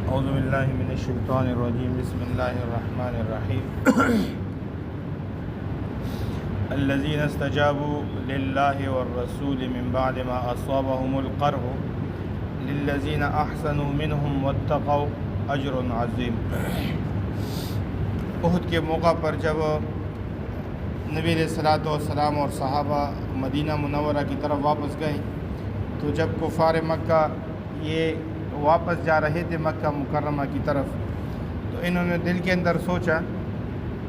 اعوذ باللہ من الشیطان الرجیم بسم اللہ الرحمن الرحیم الذین استجابوا للہ والرسول من بعد ما اصابهم القرح للذین احسنوا منہم واتقوا اجر عظیم۔ احد کے موقع پر جب نبی علیہ الصلوۃ والسلام اور صحابہ مدینہ منورہ کی طرف واپس گئے تو جب کفار مکہ یہ واپس جا رہے تھے مکہ مکرمہ کی طرف تو انہوں نے دل کے اندر سوچا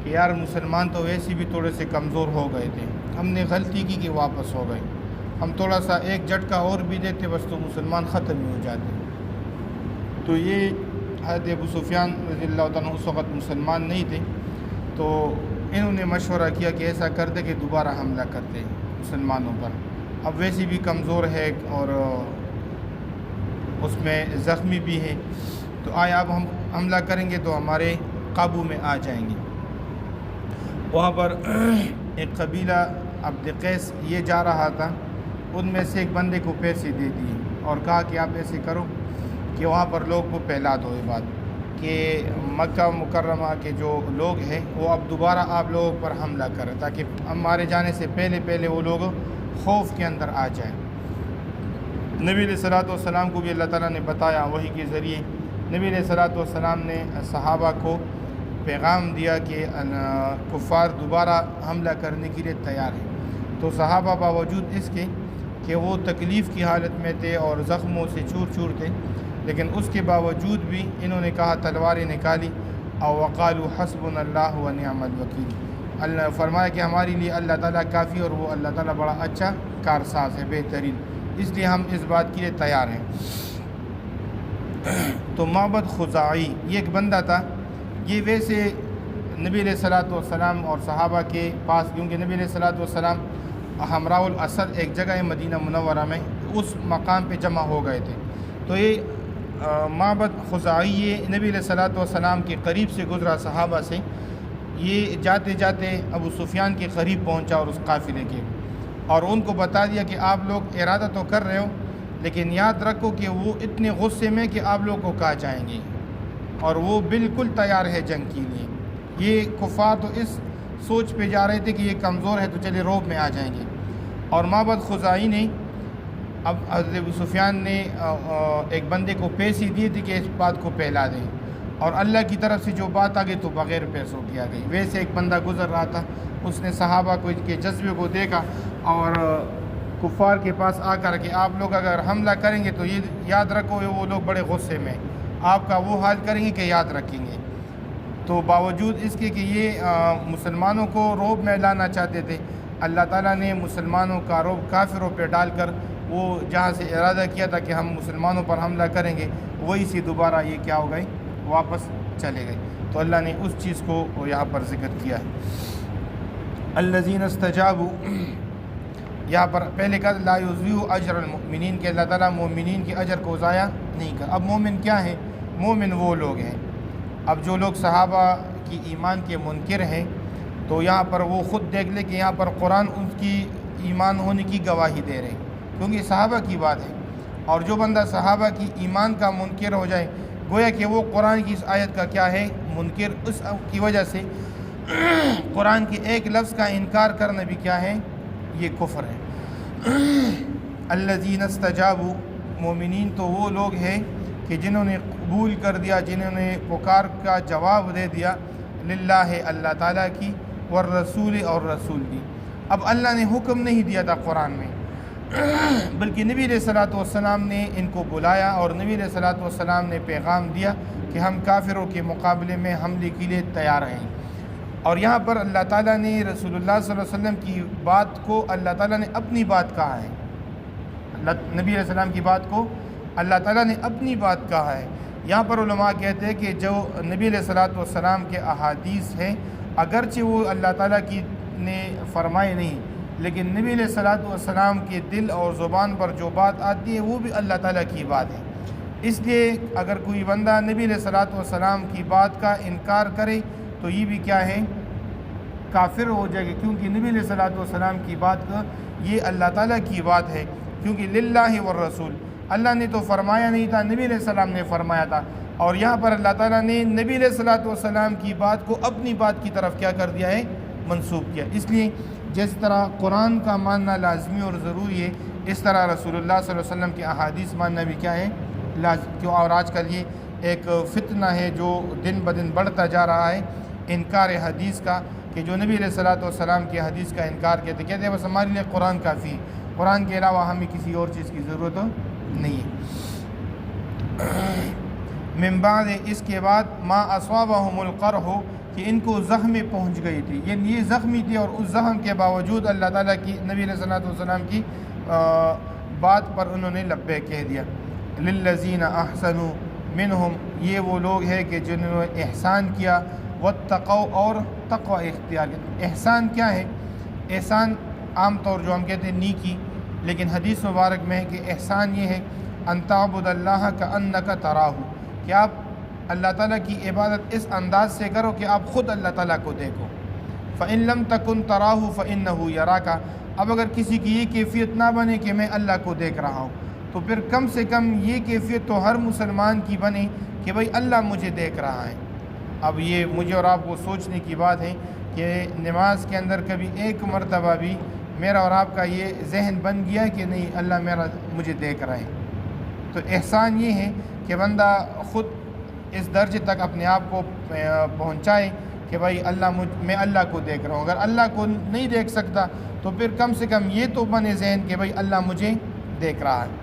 کہ یار مسلمان تو ویسے بھی تھوڑے سے کمزور ہو گئے تھے، ہم نے غلطی کی کہ واپس ہو گئے، ہم تھوڑا سا ایک جھٹکا اور بھی دیتے بس تو مسلمان ختم ہی ہو جاتے۔ تو یہ حضرت ابو سفیان رضی اللہ تعالیٰ اس وقت مسلمان نہیں تھے، تو انہوں نے مشورہ کیا کہ ایسا کرتے کہ دوبارہ حملہ کرتے مسلمانوں پر، اب ویسے بھی کمزور ہے اور اس میں زخمی بھی ہے، تو آیا اب ہم حملہ کریں گے تو ہمارے قابو میں آ جائیں گے۔ وہاں پر ایک قبیلہ عبد قیس یہ جا رہا تھا، ان میں سے ایک بندے کو پیسے دے دیے اور کہا کہ آپ ایسے کرو کہ وہاں پر لوگ کو پھیلا دو یہ بات کہ مکہ مکرمہ کے جو لوگ ہیں وہ اب دوبارہ آپ لوگوں پر حملہ کریں تاکہ ہمارے جانے سے پہلے وہ لوگ خوف کے اندر آ جائیں۔ نبی علیہ الصلوۃ والسلام کو بھی اللہ تعالیٰ نے بتایا وحی کے ذریعے، نبی علیہ الصلوۃ والسلام نے صحابہ کو پیغام دیا کہ کفار دوبارہ حملہ کرنے کے لیے تیار ہیں، تو صحابہ باوجود اس کے کہ وہ تکلیف کی حالت میں تھے اور زخموں سے چور چور تھے، لیکن اس کے باوجود بھی انہوں نے کہا تلواریں نکالی او وقالوا حسبنا اللہ ونعم الوکیل، اللہ نے فرمایا کہ ہمارے لیے اللہ تعالیٰ کافی اور وہ اللہ تعالیٰ بڑا اچھا کارساز ہے، بہترین، اس لیے ہم اس بات کے لیے تیار ہیں۔ تو معبد خزاعی یہ ایک بندہ تھا، یہ ویسے نبی علیہ الصلوۃ والسلام اور صحابہ کے پاس، کیونکہ نبی علیہ الصلوۃ والسلام حمراء الاسد ایک جگہ ہے مدینہ منورہ میں، اس مقام پہ جمع ہو گئے تھے، تو یہ معبد خزاعی یہ نبی علیہ الصلوۃ والسلام کے قریب سے گزرا صحابہ سے، یہ جاتے جاتے ابو سفیان کے قریب پہنچا اور اس قافلے کے، اور ان کو بتا دیا کہ آپ لوگ ارادہ تو کر رہے ہو لیکن یاد رکھو کہ وہ اتنے غصے میں کہ آپ لوگوں کو کہا جائیں گے اور وہ بالکل تیار ہے جنگ کے لیے۔ یہ کفار تو اس سوچ پہ جا رہے تھے کہ یہ کمزور ہے تو چلے روب میں آ جائیں گے، اور معبد خزاعی نے اب حضرت ابو سفیان نے ایک بندے کو پیسے دیے تھے کہ اس بات کو پھیلا دیں، اور اللہ کی طرف سے جو بات آ گئی تو بغیر پیسوں کی آ گئی۔ ویسے ایک بندہ گزر رہا تھا، اس نے صحابہ کو کے جذبے کو دیکھا اور کفار کے پاس آ کر کہ آپ لوگ اگر حملہ کریں گے تو یہ یاد رکھو وہ لوگ بڑے غصے میں آپ کا وہ حال کریں گے کہ یاد رکھیں گے۔ تو باوجود اس کے کہ یہ مسلمانوں کو رعب میں لانا چاہتے تھے، اللہ تعالیٰ نے مسلمانوں کا رعب کافروں پہ ڈال کر وہ جہاں سے ارادہ کیا تھا کہ ہم مسلمانوں پر حملہ کریں گے وہی سے دوبارہ یہ کیا ہو گئے، واپس چلے گئے۔ تو اللہ نے اس چیز کو یہاں پر ذکر کیا ہے۔ الذین استجابوا، یہاں پر پہلے کہا لا یضیع اجر المؤمنین کہ اللہ تعالیٰ مومنین کے اجر کو ضائع نہیں کر۔ اب مومن کیا ہے؟ مومن وہ لوگ ہیں، اب جو لوگ صحابہ کی ایمان کے منکر ہیں تو یہاں پر وہ خود دیکھ لے کہ یہاں پر قرآن ان کی ایمان ہونے کی گواہی دے رہے ہیں، کیونکہ صحابہ کی بات ہے، اور جو بندہ صحابہ کی ایمان کا منکر ہو جائے گویا کہ وہ قرآن کی اس آیت کا کیا ہے، منکر، اس کی وجہ سے قرآن کے ایک لفظ کا انکار کرنا بھی کیا ہے، یہ کفر ہے۔ الذین استجابوا، مومنین تو وہ لوگ ہیں کہ جنہوں نے قبول کر دیا، جنہوں نے پکار کا جواب دے دیا، للہ اللہ تعالیٰ کی، والرسول اور رسول کی۔ اب اللہ نے حکم نہیں دیا تھا قرآن میں، بلکہ نبی علیہ الصلوۃ والسلام نے ان کو بلایا اور نبی علیہ الصلوۃ والسلام نے پیغام دیا کہ ہم کافروں کے مقابلے میں حملے کے لیے تیار ہیں، اور یہاں پر اللہ تعالیٰ نے رسول اللہ صلی اللہ علیہ وسلم کی بات کو اللہ تعالیٰ نے اپنی بات کہا ہے، نبی علیہ السلام کی بات کو اللہ تعالیٰ نے اپنی بات کہا ہے۔ یہاں پر علماء کہتے ہیں کہ جو نبی علیہ الصلوۃ والسلام کے احادیث ہیں اگرچہ وہ اللہ تعالیٰ کی نے فرمائے نہیں، لیکن نبی علیہ الصلوۃ والسلام کے دل اور زبان پر جو بات آتی ہے وہ بھی اللہ تعالیٰ کی بات ہے، اس لیے اگر کوئی بندہ نبی علیہ الصلوۃ والسلام کی بات کا انکار کرے تو یہ بھی کیا ہے، کافر ہو جائے گا، کیونکہ نبی علیہ الصلوۃ والسلام کی بات کا یہ اللہ تعالیٰ کی بات ہے، کیونکہ للہ والرسول، اللہ نے تو فرمایا نہیں تھا، نبی علیہ السلام نے فرمایا تھا، اور یہاں پر اللہ تعالیٰ نے نبی علیہ الصلوۃ والسلام کی بات کو اپنی بات کی طرف کیا کر دیا ہے، منسوب کیا۔ اس لیے جس طرح قرآن کا ماننا لازمی اور ضروری ہے، اس طرح رسول اللہ صلی اللہ علیہ وسلم کے احادیث ماننا بھی کیا ہے، کیوں؟ اور آج کل یہ ایک فتنہ ہے جو دن بدن بڑھتا جا رہا ہے، انکار حدیث کا، کہ جو نبی علیہ الصلوۃ والسلام کی حدیث کا انکار کہتے ہیں بس ہمارے لیے قرآن کافی ہے، قرآن کے علاوہ ہمیں کسی اور چیز کی ضرورت نہیں ہے۔ من بعد، اس کے بعد، ما اصابہم القرح، کہ ان کو زخم پہنچ گئی تھی، یعنی یہ زخمی تھی اور اس زخم کے باوجود اللہ تعالیٰ کی نبی علیہ الصلوۃ والسلام کی بات پر انہوں نے لبیک کہہ دیا۔ للذین احسنوا منہم، یہ وہ لوگ ہیں کہ جنہوں نے احسان کیا، واتقوا، اور تقوی اختیار کیا۔ احسان کیا ہے؟ احسان عام طور جو ہم کہتے ہیں نیکی، لیکن حدیث مبارک میں ہے کہ احسان یہ ہے ان تعبد اللہ کأنک تراہ، کہ آپ اللہ تعالیٰ کی عبادت اس انداز سے کرو کہ آپ خود اللہ تعالیٰ کو دیکھو۔ فإن لم تکن تراہ فإنہ یراک، اب اگر کسی کی یہ کیفیت نہ بنے کہ میں اللہ کو دیکھ رہا ہوں، تو پھر کم سے کم یہ کیفیت تو ہر مسلمان کی بنے کہ بھئی اللہ مجھے دیکھ رہا ہے۔ اب یہ مجھے اور آپ کو سوچنے کی بات ہے کہ نماز کے اندر کبھی ایک مرتبہ بھی میرا اور آپ کا یہ ذہن بن گیا کہ نہیں اللہ مجھے دیکھ رہا ہے۔ تو احسان یہ ہے کہ بندہ خود اس درجے تک اپنے آپ کو پہنچائے کہ بھائی میں اللہ کو دیکھ رہا ہوں۔ اگر اللہ کو نہیں دیکھ سکتا تو پھر کم سے کم یہ تو بنے ذہن کہ بھائی اللہ مجھے دیکھ رہا ہے۔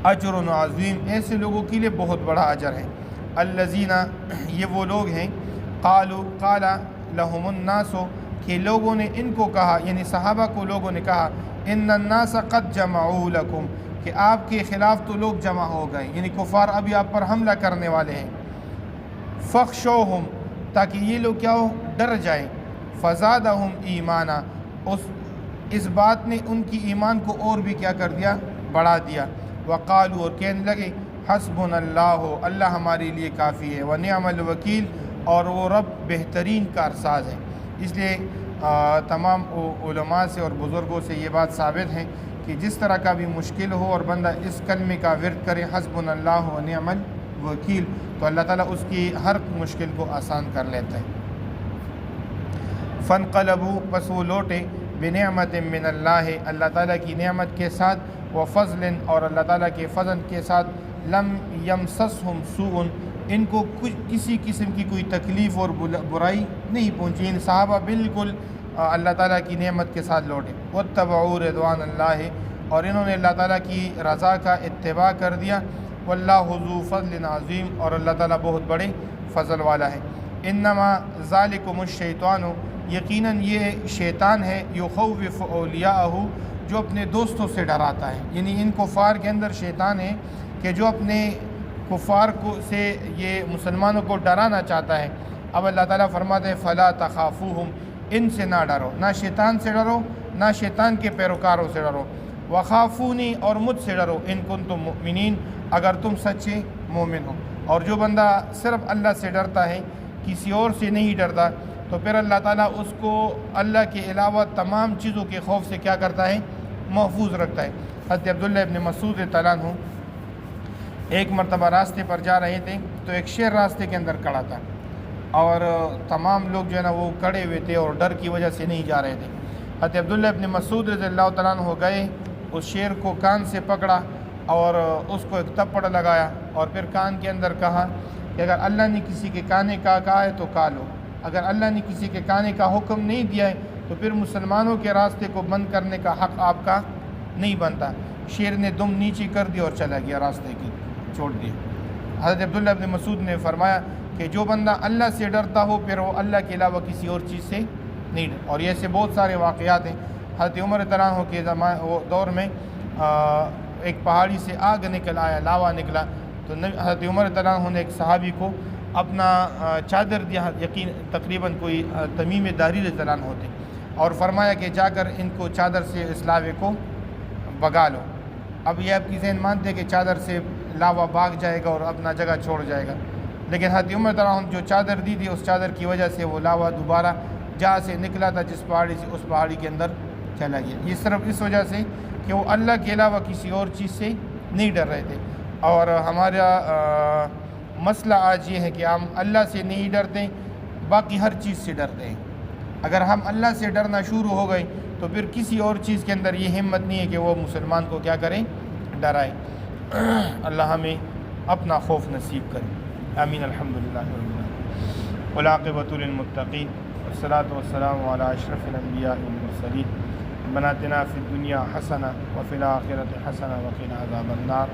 اجر عظیم، ایسے لوگوں کے لیے بہت بڑا اجر ہے۔ الذین، یہ وہ لوگ ہیں، قال لهم الناس، کہ لوگوں نے ان کو کہا، یعنی صحابہ کو لوگوں نے کہا، ان الناس قد جمعوا لکم، کہ آپ کے خلاف تو لوگ جمع ہو گئے، یعنی کفار ابھی آپ پر حملہ کرنے والے ہیں۔ فخشوہم، تاکہ یہ لوگ کیا ہو، ڈر جائیں۔ فزادہم ایمانا، اس بات نے ان کی ایمان کو اور بھی کیا کر دیا، بڑھا دیا۔ وقالوا، اور کہنے لگے، حسبنا اللہ، اللہ ہمارے لیے کافی ہے، ونعم الوکیل، اور وہ رب بہترین کارساز ہے۔ اس لیے تمام علماء سے اور بزرگوں سے یہ بات ثابت ہے کہ جس طرح کا بھی مشکل ہو اور بندہ اس کلمے کا ورد کرے، حسبنا اللہ ونعم الوکیل، تو اللہ تعالیٰ اس کی ہر مشکل کو آسان کر لیتا ہے۔ فانقلبوا، پس وہ لوٹے، بنعمت من اللہ، اللہ تعالیٰ کی نعمت کے ساتھ، وفضل، اور اللہ تعالیٰ کے فضل کے ساتھ، لم یمسسہم سوء، ان کو کسی قسم کی کوئی تکلیف اور برائی نہیں پہنچی، ان صحابہ بالکل اللہ تعالیٰ کی نعمت کے ساتھ لوٹے۔ واتبعوا رضوان اللہ، اور انہوں نے اللہ تعالیٰ کی رضا کا اتباع کر دیا۔ واللہ ذو فضل عظیم، اور اللہ تعالیٰ بہت بڑے فضل والا ہے۔ انما ذالکم الشیطان، یقیناً یہ شیطان ہے، یخوف اولیاءہ، جو اپنے دوستوں سے ڈراتا ہے، یعنی ان کفار کے اندر شیطان ہے کہ جو اپنے کفار سے یہ مسلمانوں کو ڈرانا چاہتا ہے۔ اب اللہ تعالیٰ فرماتے ہیں فلا تخافوہم، ان سے نہ ڈرو، نہ شیطان سے ڈرو، نہ شیطان کے پیروکاروں سے ڈرو۔ وخافونی، اور مجھ سے ڈرو، ان کنتم مؤمنین، اگر تم سچے مومن ہو۔ اور جو بندہ صرف اللہ سے ڈرتا ہے، کسی اور سے نہیں ڈرتا، تو پھر اللہ تعالیٰ اس کو اللہ کے علاوہ تمام چیزوں کے خوف سے کیا کرتا ہے، محفوظ رکھتا ہے۔ حضرت عبداللہ ابن مسعود رضی اللہ عنہ ایک مرتبہ راستے پر جا رہے تھے، تو ایک شیر راستے کے اندر کھڑا تھا، اور تمام لوگ جو ہے نا وہ کھڑے ہوئے تھے اور ڈر کی وجہ سے نہیں جا رہے تھے۔ حضرت عبداللہ ابن مسعود رضی اللہ تعالیٰ عنہ گئے، اس شیر کو کان سے پکڑا اور اس کو ایک تھپڑ لگایا، اور پھر کان کے اندر کہا کہ اگر اللہ نے کسی کے کانے کا کہا ہے تو کہا لو، اگر اللہ نے کسی کے کانے کا حکم نہیں دیا ہے تو پھر مسلمانوں کے راستے کو بند کرنے کا حق آپ کا نہیں بنتا۔ شیر نے دم نیچے کر دی اور چلا گیا، راستے کی چھوڑ دیا۔ حضرت عبداللہ ابن مسعود نے فرمایا کہ جو بندہ اللہ سے ڈرتا ہو پھر وہ اللہ کے علاوہ کسی اور چیز سے نہیں ڈر۔ اور ایسے بہت سارے واقعات ہیں۔ حضرت عمر رضی اللہ عنہ کے دور میں ایک پہاڑی سے آگ نکل آیا، لاوا نکلا، تو حضرت عمر رضی اللہ عنہ نے ایک صحابی کو اپنا چادر دیا، یقین تقریباً کوئی تمیم داری رضی اللہ عنہ ہوتے، اور فرمایا کہ جا کر ان کو چادر سے اس لاوے کو بگا لو۔ اب یہ آپ کی ذہن مانتے کہ چادر سے لاوا بھاگ جائے گا اور اپنا جگہ چھوڑ جائے گا، لیکن حضرت عمر رضی اللہ عنہ جو چادر دی تھی اس چادر کی وجہ سے وہ لاوا دوبارہ جہاں سے نکلا تھا جس پہاڑی سے اس پہاڑی کے اندر چلا گیا۔ یہ صرف اس وجہ سے کہ وہ اللہ کے علاوہ کسی اور چیز سے نہیں ڈر رہے تھے۔ اور ہمارا مسئلہ آج یہ ہے کہ ہم اللہ سے نہیں ڈرتے، باقی ہر چیز سے ڈرتے ہیں۔ اگر ہم اللہ سے ڈرنا شروع ہو گئے تو پھر کسی اور چیز کے اندر یہ ہمت نہیں ہے کہ وہ مسلمان کو کیا کریں، ڈرائیں۔ اللہ ہمیں اپنا خوف نصیب کرے، آمین۔ الحمدللہ رب العالمین والعاقبۃ للمتقین والصلاۃ والسلام علی اشرف الانبیاء والمرسلین ربنا آتنا فی الدنیا حسنہ وفی الآخرۃ حسنہ وقنا عذاب النار۔